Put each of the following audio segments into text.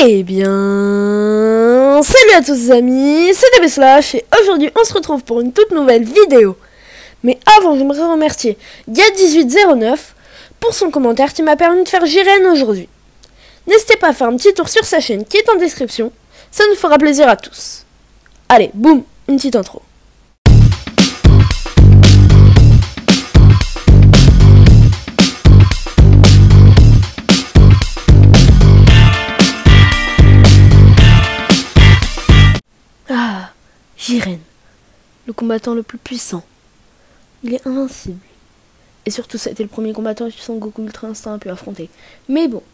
Eh bien, salut à tous les amis, c'est DB Slash et aujourd'hui on se retrouve pour une toute nouvelle vidéo. Mais avant, j'aimerais remercier Dia1809 pour son commentaire qui m'a permis de faire Jiren aujourd'hui. N'hésitez pas à faire un petit tour sur sa chaîne qui est en description, ça nous fera plaisir à tous. Allez, boum, une petite intro. Ah, Jiren, le combattant le plus puissant. Il est invincible. Et surtout, ça a été le premier combattant qui Son Goku Ultra Instinct a pu affronter. Mais bon,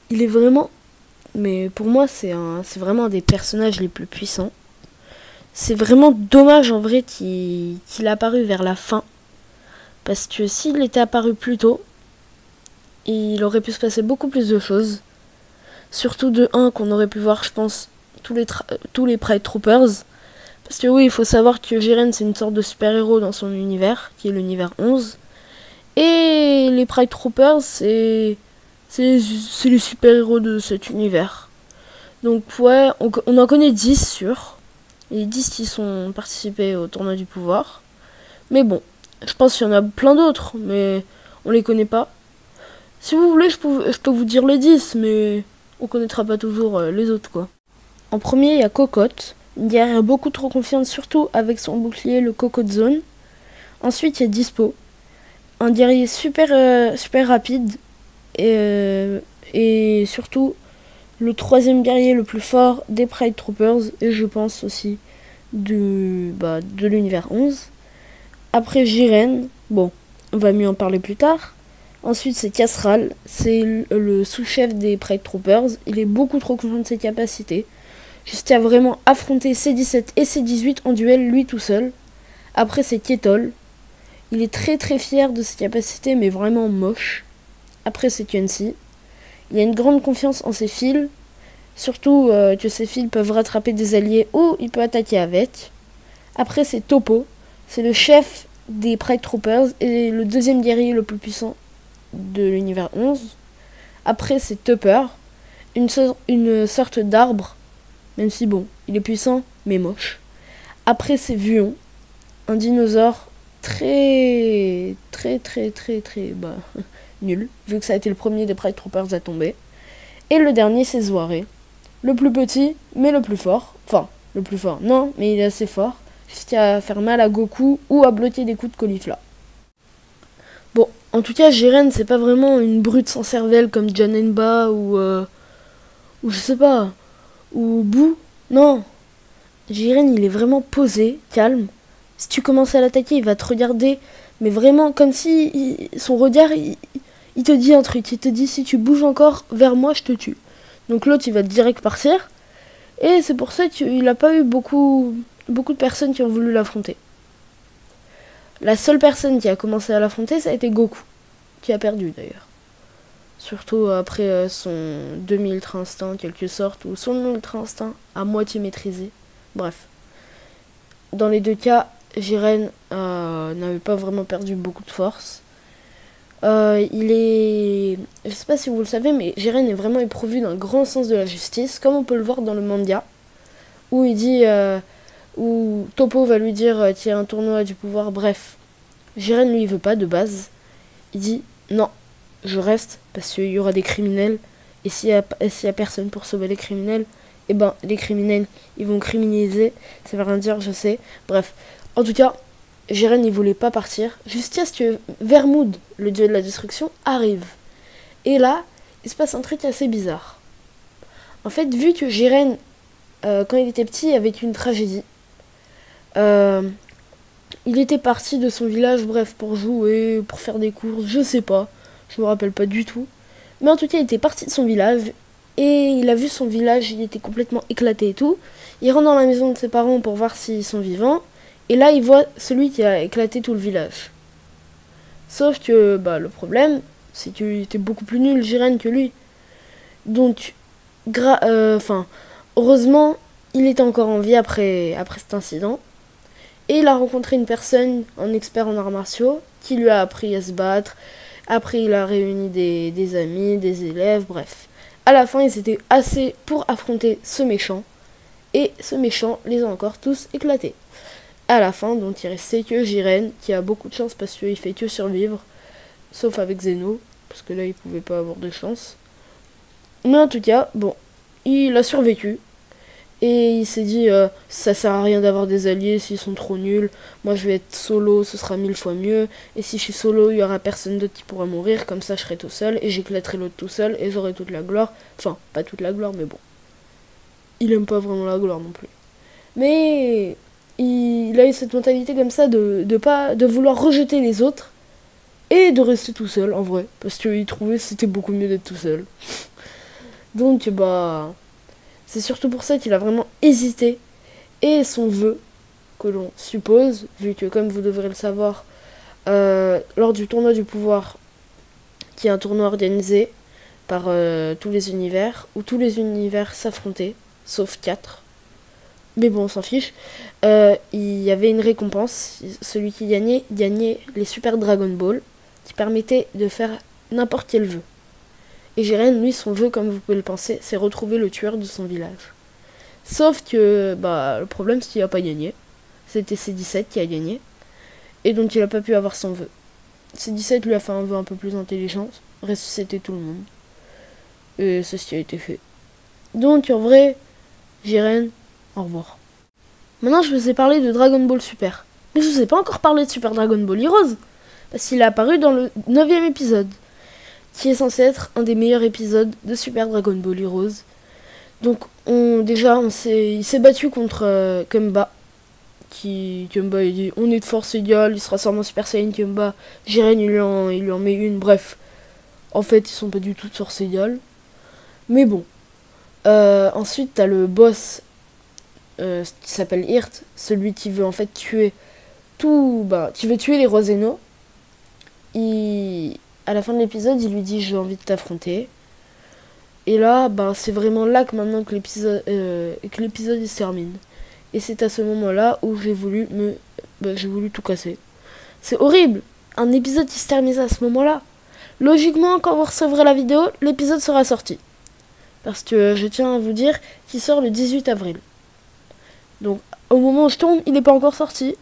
il est vraiment... Mais pour moi, c'est vraiment un des personnages les plus puissants. C'est vraiment dommage en vrai qu'il ait apparu vers la fin. Parce que s'il était apparu plus tôt, il aurait pu se passer beaucoup plus de choses. Surtout de 1 qu'on aurait pu voir, je pense, tous les Pride Troopers. Parce que oui, il faut savoir que Jiren, c'est une sorte de super-héros dans son univers, qui est l'univers 11. Et les Pride Troopers, c'est les super-héros de cet univers. Donc ouais, on en connaît 10 sûrs. Les 10 qui sont participés au tournoi du pouvoir. Mais bon, je pense qu'il y en a plein d'autres, mais on les connaît pas. Si vous voulez, je peux vous dire les 10, mais on connaîtra pas toujours les autres, quoi. En premier, il y a Cocotte, une guerrière beaucoup trop confiante, surtout avec son bouclier, le Cocotte Zone. Ensuite, il y a Dispo, un guerrier super rapide, et surtout le troisième guerrier le plus fort des Pride Troopers, et je pense aussi de l'univers 11. Après Jiren, bon, on va mieux en parler plus tard. Ensuite, c'est Casral, c'est le sous-chef des Pride Troopers. Il est beaucoup trop confiant de ses capacités, jusqu'à vraiment affronter C17 et C18 en duel lui tout seul. Après, c'est Ketol. Il est très fier de ses capacités, mais vraiment moche. Après, c'est Quincy. Il a une grande confiance en ses fils, surtout que ses fils peuvent rattraper des alliés ou il peut attaquer avec. Après, c'est Toppo. C'est le chef des Pride Troopers et le deuxième guerrier le plus puissant de l'univers 11. Après, c'est Tupper, une sorte d'arbre, même si bon, il est puissant, mais moche. Après, c'est Vuon, un dinosaure très nul, vu que ça a été le premier des Pride Troopers à tomber. Et le dernier, c'est Zoaré, le plus petit, mais le plus fort. Enfin, le plus fort, non, mais il est assez fort, jusqu'à faire mal à Goku ou à bloquer des coups de caulifla. Bon, en tout cas, Jiren, c'est pas vraiment une brute sans cervelle comme Janemba ou je sais pas, ou Boo. Non, Jiren, il est vraiment posé, calme. Si tu commences à l'attaquer, il va te regarder, mais vraiment comme si son regard, il te dit un truc. Il te dit, si tu bouges encore vers moi, je te tue. Donc l'autre, il va direct partir. Et c'est pour ça qu'il n'a pas eu beaucoup de personnes qui ont voulu l'affronter. La seule personne qui a commencé à l'affronter, ça a été Goku, qui a perdu d'ailleurs. Surtout après son demi-ultra instinct en quelque sorte, ou son ultra instinct à moitié maîtrisé. Bref. Dans les deux cas, Jiren n'avait pas vraiment perdu beaucoup de force. Je sais pas si vous le savez, mais Jiren est vraiment éprouvé d'un grand sens de la justice, comme on peut le voir dans le manga, où il dit... où Toppo va lui dire qu'il y a un tournoi du pouvoir, bref. Jiren, lui, il veut pas de base. Il dit, non, je reste, parce qu'il y aura des criminels, et s'il y a personne pour sauver les criminels, eh ben, les criminels, ils vont criminaliser, ça veut rien dire, je sais. Bref, en tout cas, Jiren, il voulait pas partir, jusqu'à ce que Vermoud, le dieu de la destruction, arrive. Et là, il se passe un truc assez bizarre. En fait, vu que Jiren, quand il était petit, avait une tragédie, il était parti de son village, bref, pour jouer, pour faire des courses, je sais pas, je me rappelle pas du tout. Mais en tout cas, il était parti de son village, et il a vu son village, il était complètement éclaté et tout. Il rentre dans la maison de ses parents pour voir s'ils sont vivants, et là, il voit celui qui a éclaté tout le village. Sauf que, le problème, c'est qu'il était beaucoup plus nul, Jiren, que lui. Donc, heureusement, il était encore en vie après cet incident. Et il a rencontré une personne, un expert en arts martiaux, qui lui a appris à se battre. Après, il a réuni des amis, des élèves, bref. à la fin, ils étaient assez pour affronter ce méchant. Et ce méchant les a encore tous éclatés. À la fin, donc, il restait que Jiren, qui a beaucoup de chance parce qu'il fait que survivre. Sauf avec Zeno, parce que là, il pouvait pas avoir de chance. Mais en tout cas, bon, il a survécu. Et il s'est dit, ça sert à rien d'avoir des alliés s'ils sont trop nuls. Moi, je vais être solo, ce sera 1000 fois mieux. Et si je suis solo, il y aura personne d'autre qui pourra mourir. Comme ça, je serai tout seul. Et j'éclaterai l'autre tout seul. Et j'aurai toute la gloire. Enfin, pas toute la gloire, mais bon. Il aime pas vraiment la gloire non plus. Mais il a eu cette mentalité comme ça de vouloir rejeter les autres. Et de rester tout seul, en vrai. Parce qu'il trouvait que c'était beaucoup mieux d'être tout seul. Donc, bah... c'est surtout pour ça qu'il a vraiment hésité. Et son vœu, que l'on suppose, vu que comme vous devrez le savoir, lors du tournoi du pouvoir, qui est un tournoi organisé par tous les univers, où tous les univers s'affrontaient, sauf 4. Mais bon, on s'en fiche. Il y avait une récompense. Celui qui gagnait les Super Dragon Ball, qui permettaient de faire n'importe quel vœu. Et Jiren, lui, son vœu, comme vous pouvez le penser, c'est retrouver le tueur de son village. Sauf que, bah, le problème, c'est qu'il n'a pas gagné. C'était C17 qui a gagné. Et donc, il n'a pas pu avoir son vœu. C17 lui a fait un vœu un peu plus intelligent, ressusciter tout le monde. Et c'est ce qui a été fait. Donc, en vrai, Jiren, au revoir. Maintenant, je vous ai parlé de Dragon Ball Super. Mais je vous ai pas encore parlé de Super Dragon Ball Heroes. Parce qu'il est apparu dans le 9e épisode, qui est censé être un des meilleurs épisodes de Super Dragon Ball Heroes. Donc il s'est battu contre Kumba. Kumba il dit on est de force égale, il sera sûrement Super Saiyan Kumba. Jiren il lui en met une, bref. En fait ils sont pas du tout de force égale. Mais bon. Ensuite t'as le boss qui s'appelle Hirt, celui qui veut en fait tuer qui veut tuer les rois Zeno. À la fin de l'épisode, il lui dit j'ai envie de t'affronter. Et là, c'est vraiment là que maintenant que l'épisode il se termine. Et c'est à ce moment-là où j'ai voulu tout casser. C'est horrible, un épisode qui se termine à ce moment-là. Logiquement, quand vous recevrez la vidéo, l'épisode sera sorti. Parce que je tiens à vous dire qu'il sort le 18 avril. Donc au moment où je tourne, il n'est pas encore sorti.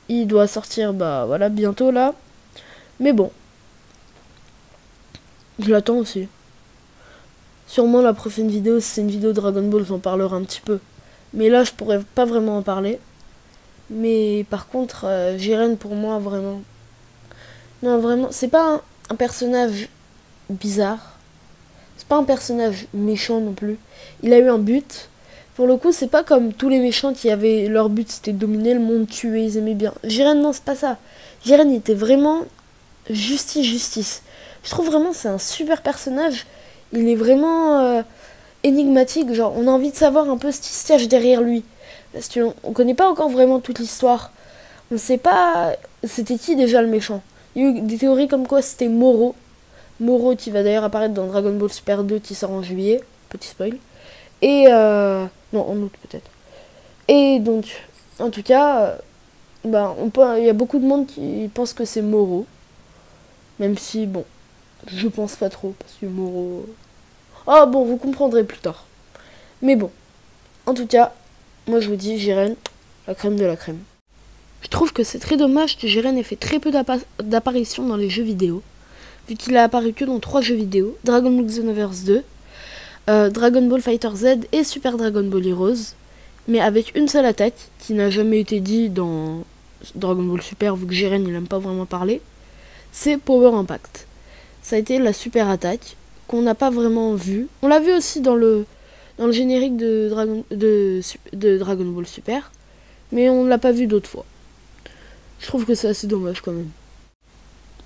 Il doit sortir bientôt là. Mais bon. Je l'attends aussi. Sûrement la prochaine vidéo, si c'est une vidéo Dragon Ball, j'en parlerai un petit peu. Mais là, je pourrais pas vraiment en parler. Mais par contre, Jiren pour moi, vraiment... Non, vraiment, c'est pas un personnage bizarre. C'est pas un personnage méchant non plus. Il a eu un but. Pour le coup, c'est pas comme tous les méchants qui avaient leur but, c'était de dominer le monde, tuer, ils aimaient bien. Jiren, non, c'est pas ça. Jiren était vraiment... justice. Je trouve vraiment c'est un super personnage. Il est vraiment énigmatique. Genre, on a envie de savoir un peu ce qui se cache derrière lui. Parce qu'on connaît pas encore vraiment toute l'histoire. On sait pas c'était qui déjà le méchant. Il y a eu des théories comme quoi c'était Moro. Moro qui va d'ailleurs apparaître dans Dragon Ball Super 2 qui sort en juillet. Petit spoil. Et non, en août peut-être. Et donc, en tout cas, il y a beaucoup de monde qui pense que c'est Moro. Même si, bon, je pense pas trop, parce que Moro... Ah bon, vous comprendrez plus tard. Mais bon, en tout cas, moi je vous dis, Jiren, la crème de la crème. Je trouve que c'est très dommage que Jiren ait fait très peu d'apparitions dans les jeux vidéo, vu qu'il a apparu que dans 3 jeux vidéo, Dragon Ball Xenoverse 2, Dragon Ball Fighter Z et Super Dragon Ball Heroes, mais avec une seule attaque, qui n'a jamais été dit dans Dragon Ball Super, vu que Jiren il aime pas vraiment parler, c'est Power Impact. Ça a été la super attaque qu'on n'a pas vraiment vue. On l'a vu aussi dans le générique de Dragon Ball Super, mais on ne l'a pas vu d'autres fois. Je trouve que c'est assez dommage quand même.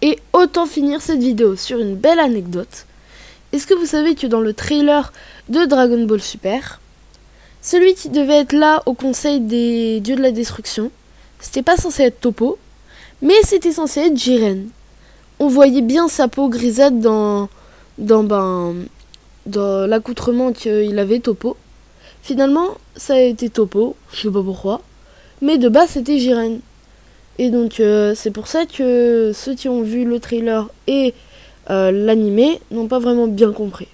Et autant finir cette vidéo sur une belle anecdote. Est-ce que vous savez que dans le trailer de Dragon Ball Super, celui qui devait être là au conseil des dieux de la destruction, c'était pas censé être Toppo, mais c'était censé être Jiren. On voyait bien sa peau grisâtre dans l'accoutrement qu'il avait Toppo. Finalement, ça a été Toppo, je sais pas pourquoi, mais de base c'était Jiren. Et donc c'est pour ça que ceux qui ont vu le trailer et l'animé n'ont pas vraiment bien compris.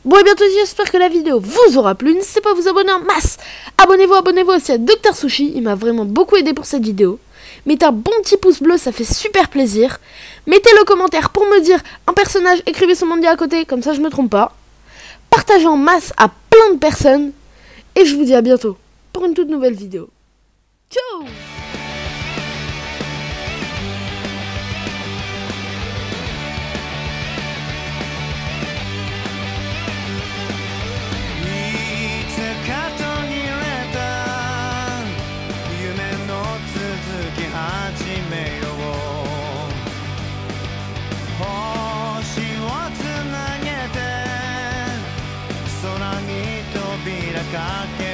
Bon et bientôt, j'espère que la vidéo vous aura plu. N'hésitez pas à vous abonner en masse. Abonnez-vous aussi à Dr Sushi. Il m'a vraiment beaucoup aidé pour cette vidéo. Mettez un bon petit pouce bleu, ça fait super plaisir. Mettez le commentaire pour me dire un personnage, écrivez son nom à côté, comme ça je me trompe pas. Partagez en masse à plein de personnes. Et je vous dis à bientôt pour une toute nouvelle vidéo. Ciao! Ka